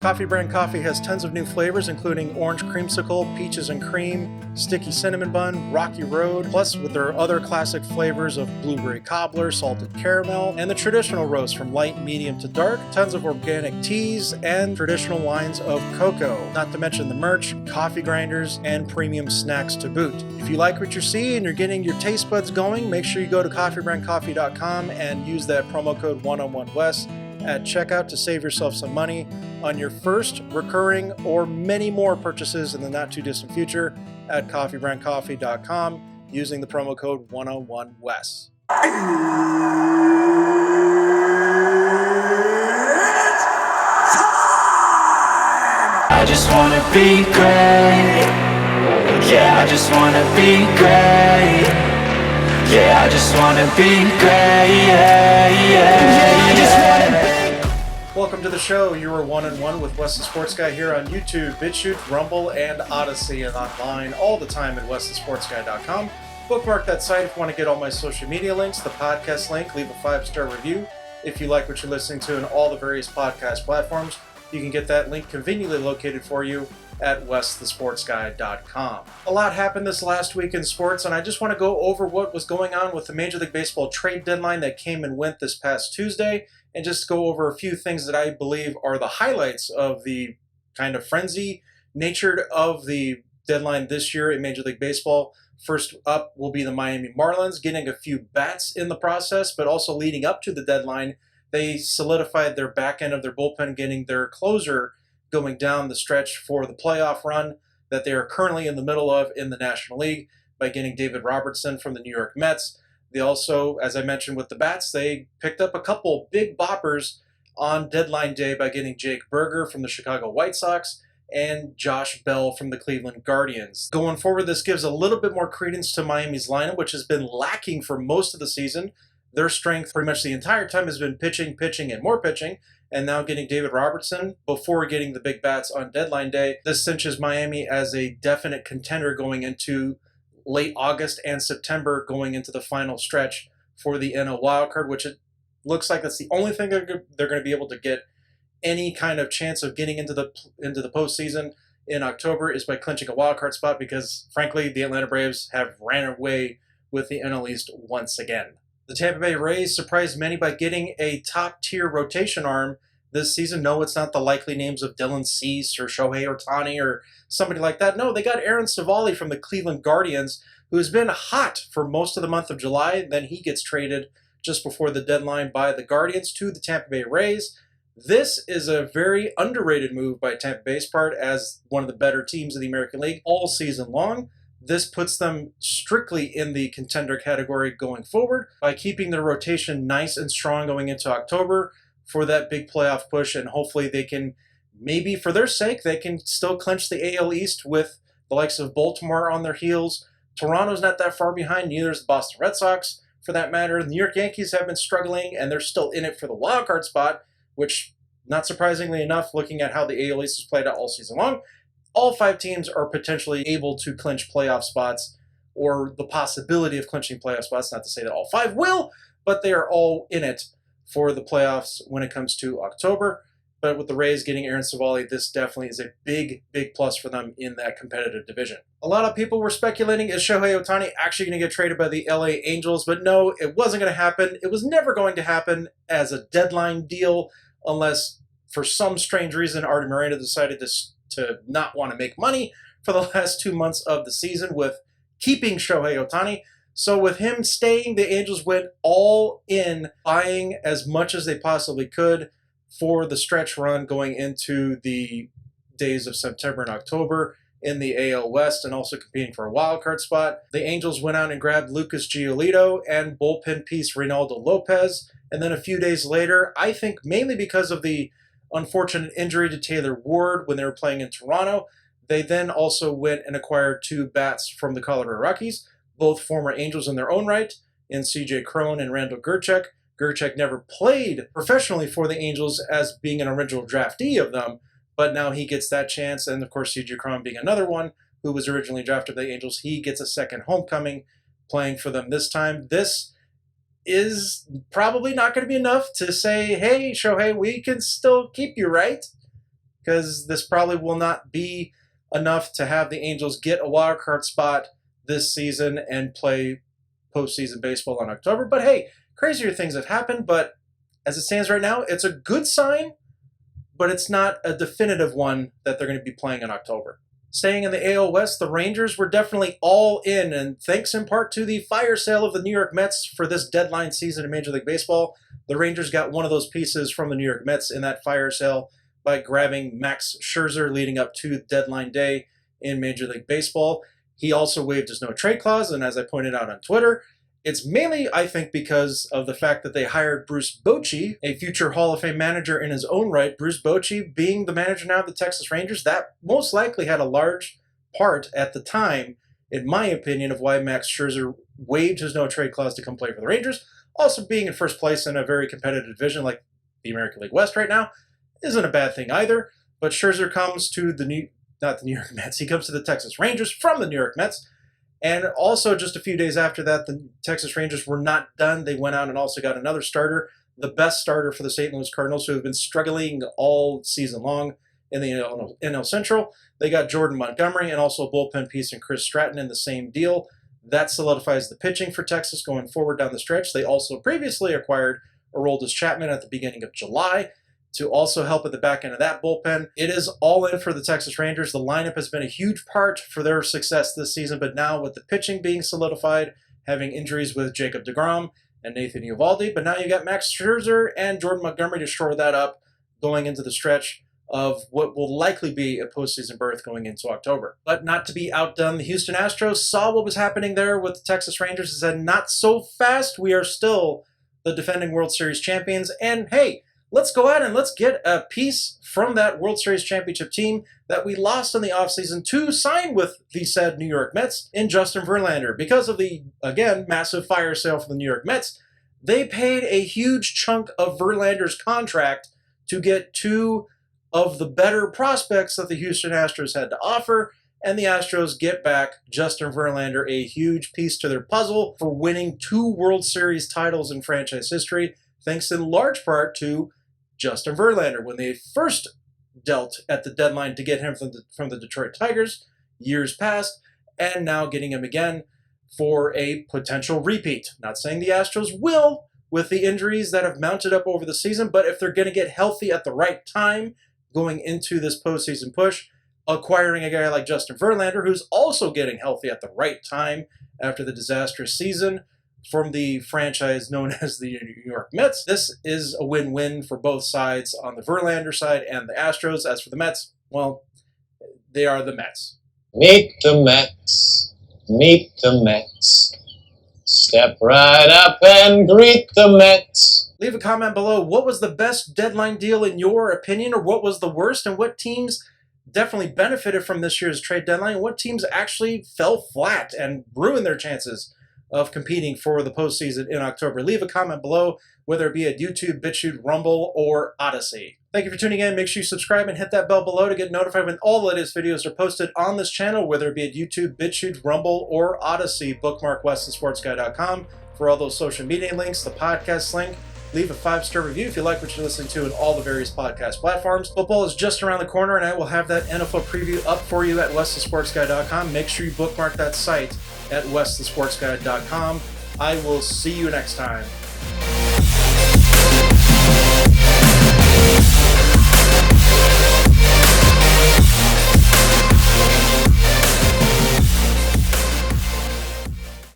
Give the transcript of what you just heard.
Coffee Brand Coffee has tons of new flavors, including orange creamsicle, peaches and cream, sticky cinnamon bun, rocky road, plus with their other classic flavors of blueberry cobbler, salted caramel, and the traditional roast from light, medium to dark, tons of organic teas, and traditional wines of cocoa, not to mention the merch, coffee grinders, and premium snacks to boot. If you like what you see and you're getting your taste buds going, make sure you go to coffeebrandcoffee.com and use that promo code 101west at checkout to save yourself some money on your first, recurring, or many more purchases in the not too distant future at coffeebrandcoffee.com using the promo code 101west. I just wanna be great. Yeah, I just wanna be great. Yeah, I just wanna be great. Yeah, I just wanna be. Welcome to the show. You are 1-on-1 with Wes the Sports Guy here on YouTube, BitChute, Rumble, and Odyssey, and online all the time at westhesportsguy.com. Bookmark that site if you want to get all my social media links, the podcast link, leave a 5-star review. If you like what you're listening to in all the various podcast platforms, you can get that link conveniently located for you at westhesportsguy.com. A lot happened this last week in sports, and I just want to go over what was going on with the Major League Baseball trade deadline that came and went this past Tuesday, and just go over a few things that I believe are the highlights of the kind of frenzy nature of the deadline this year in Major League Baseball. First up will be the Miami Marlins, getting a few bats in the process, but also leading up to the deadline, they solidified their back end of their bullpen, getting their closer going down the stretch for the playoff run that they are currently in the middle of in the National League by getting David Robertson from the New York Mets. They also, as I mentioned with the bats, they picked up a couple big boppers on deadline day by getting Jake Berger from the Chicago White Sox and Josh Bell from the Cleveland Guardians. Going forward, this gives a little bit more credence to Miami's lineup, which has been lacking for most of the season. Their strength pretty much the entire time has been pitching, and more pitching, and now getting David Robertson before getting the big bats on deadline day. This cinches Miami as a definite contender going into late August and September, going into the final stretch for the NL wildcard, which it looks like that's the only thing they're going to be able to get any kind of chance of getting into the postseason in October is by clinching a wildcard spot, because frankly the Atlanta Braves have ran away with the NL East once again. The Tampa Bay Rays surprised many by getting a top-tier rotation arm this season. No, it's not the likely names of Dylan Cease or Shohei Ohtani or somebody like that. No, they got Aaron Savali from the Cleveland Guardians, who has been hot for most of the month of July. Then he gets traded just before the deadline by the Guardians to the Tampa Bay Rays. This is a very underrated move by Tampa Bay's part as one of the better teams in the American League all season long. This puts them strictly in the contender category going forward by keeping their rotation nice and strong going into October for that big playoff push, and hopefully they can, maybe for their sake, they can still clinch the AL East with the likes of Baltimore on their heels. Toronto's not that far behind, neither is the Boston Red Sox for that matter. The New York Yankees have been struggling, and they're still in it for the wild card spot, which, not surprisingly enough, looking at how the AL East has played out all season long, all 5 teams are potentially able to clinch playoff spots, or the possibility of clinching playoff spots. Not to say that all 5 will, but they are all in it for the playoffs when it comes to October. But with the Rays getting Aaron Savali, this definitely is a big, big plus for them in that competitive division. A lot of people were speculating, is Shohei Ohtani actually going to get traded by the LA Angels? But no, it wasn't going to happen. It was never going to happen as a deadline deal unless, for some strange reason, Artie Moreno decided to not want to make money for the last 2 months of the season with keeping Shohei Ohtani. So with him staying, the Angels went all in, buying as much as they possibly could for the stretch run going into the days of September and October in the AL West, and also competing for a wild card spot. The Angels went out and grabbed Lucas Giolito and bullpen piece Reynaldo Lopez, and then a few days later, I think mainly because of the unfortunate injury to Taylor Ward when they were playing in Toronto, they then also went and acquired 2 bats from the Colorado Rockies, both former Angels in their own right, in C.J. Cron and Randall Grichuk. Grichuk never played professionally for the Angels as being an original draftee of them, but now he gets that chance, and of course C.J. Cron being another one who was originally drafted by the Angels, he gets a second homecoming playing for them this time. This is probably not going to be enough to say, hey, Shohei, we can still keep you, right? because this probably will not be enough to have the Angels get a wild card spot this season and play postseason baseball in October. But hey, crazier things have happened, but as it stands right now, it's a good sign, but it's not a definitive one that they're going to be playing in October. Staying in the AL West, the Rangers were definitely all in, and thanks in part to the fire sale of the New York Mets for this deadline season in Major League Baseball, the Rangers got one of those pieces from the New York Mets in that fire sale by grabbing Max Scherzer leading up to deadline day in Major League Baseball. He also waived his no-trade clause, and as I pointed out on Twitter, it's mainly, I think, because of the fact that they hired Bruce Bochy, a future Hall of Fame manager in his own right. Bruce Bochy being the manager now of the Texas Rangers, that most likely had a large part at the time, in my opinion, of why Max Scherzer waived his no-trade clause to come play for the Rangers. Also, being in first place in a very competitive division like the American League West right now isn't a bad thing either. But Scherzer comes to not the New York Mets, he comes to the Texas Rangers from the New York Mets. And also, just a few days after that, the Texas Rangers were not done. They went out and also got another starter, the best starter for the St. Louis Cardinals, who have been struggling all season long in the NL Central. They got Jordan Montgomery and also a bullpen piece in Chris Stratton in the same deal. That solidifies the pitching for Texas going forward down the stretch. They also previously acquired Aroldis Chapman at the beginning of July to also help at the back end of that bullpen. It is all in for the Texas Rangers. The lineup has been a huge part for their success this season, but now with the pitching being solidified, having injuries with Jacob deGrom and Nathan Eovaldi, but now you got Max Scherzer and Jordan Montgomery to shore that up going into the stretch of what will likely be a postseason berth going into October. But not to be outdone, the Houston Astros saw what was happening there with the Texas Rangers and said, not so fast, we are still the defending World Series champions, and hey, let's go out and let's get a piece from that World Series championship team that we lost in the offseason to sign with the said New York Mets in Justin Verlander. Because of the, again, massive fire sale for the New York Mets, they paid a huge chunk of Verlander's contract to get two of the better prospects that the Houston Astros had to offer, and the Astros get back Justin Verlander, a huge piece to their puzzle for winning 2 World Series titles in franchise history, thanks in large part to Justin Verlander. When they first dealt at the deadline to get him from the Detroit Tigers, years past, and now getting him again for a potential repeat. Not saying the Astros will with the injuries that have mounted up over the season, but if they're going to get healthy at the right time going into this postseason push, acquiring a guy like Justin Verlander, who's also getting healthy at the right time after the disastrous season from the franchise known as the New York Mets. This is a win-win for both sides on the Verlander side and the Astros. As for the Mets, well, they are the Mets. Meet the Mets. Meet the Mets. Step right up and greet the Mets. Leave a comment below. What was the best deadline deal in your opinion, or what was the worst, and what teams definitely benefited from this year's trade deadline, and what teams actually fell flat and ruined their chances of competing for the postseason in October? Leave a comment below, whether it be at YouTube, BitChute, Rumble, or Odyssey. Thank you for tuning in. Make sure you subscribe and hit that bell below to get notified when all the latest videos are posted on this channel, whether it be at YouTube, BitChute, Rumble, or Odyssey. Bookmark WestonSportsGuy.com for all those social media links, the podcast link. Leave a 5-star review if you like what you're listening to in all the various podcast platforms. Football is just around the corner, and I will have that NFL preview up for you at WestonSportsGuy.com. Make sure you bookmark that site at WestonSportsGuy.com. I will see you next time.